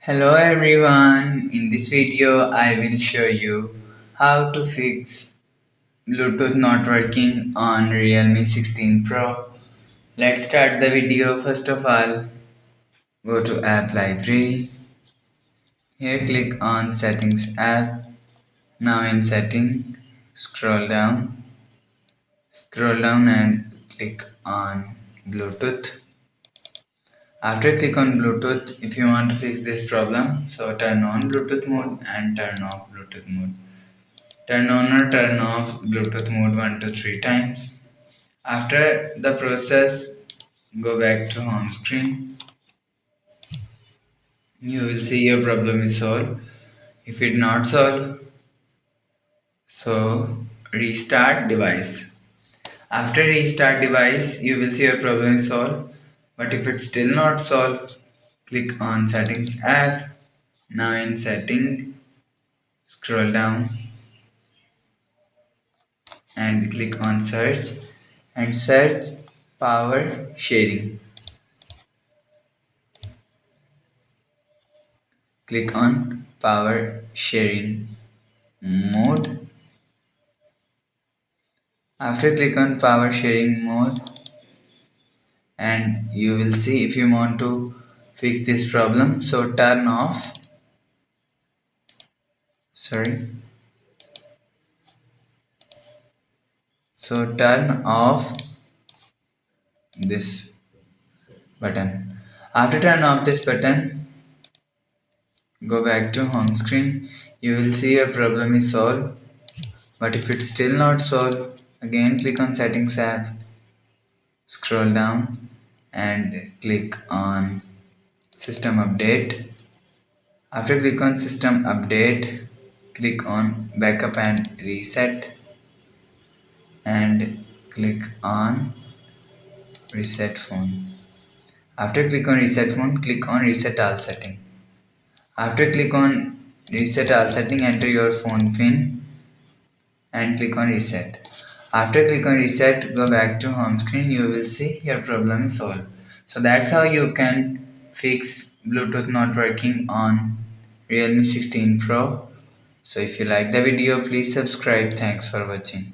Hello everyone, in this video I will show you how to fix Bluetooth not working on Realme 16 Pro. Let's start the video. First of all, go to app library. Here click on settings app. Now in setting, scroll down and click on Bluetooth. After click on Bluetooth, if you want to fix this problem, so turn on Bluetooth mode and turn off Bluetooth mode. Turn on or turn off Bluetooth mode 1 to 3 times. After the process, go back to home screen. You will see your problem is solved. If it not solved, so restart device. After restart device, you will see your problem is solved. But if it's still not solved, click on settings app. Now in setting, scroll down and click on search and search power sharing. Click on power sharing mode. After click on power sharing mode, and you will see if you want to fix this problem, so turn off, sorry, so turn off this button. After turn off this button, go back to home screen. You will see your problem is solved. But if it's still not solved, again click on settings app, scroll down and click on system update. After click on system update, click on backup and reset and click on reset phone. After click on reset phone, click on reset all setting. After click on reset all setting, enter your phone pin and click on reset. After click on reset, go back to home screen. You will see your problem is solved. So that's how you can fix Bluetooth not working on Realme 16 Pro. So if you like the video, please subscribe. Thanks for watching.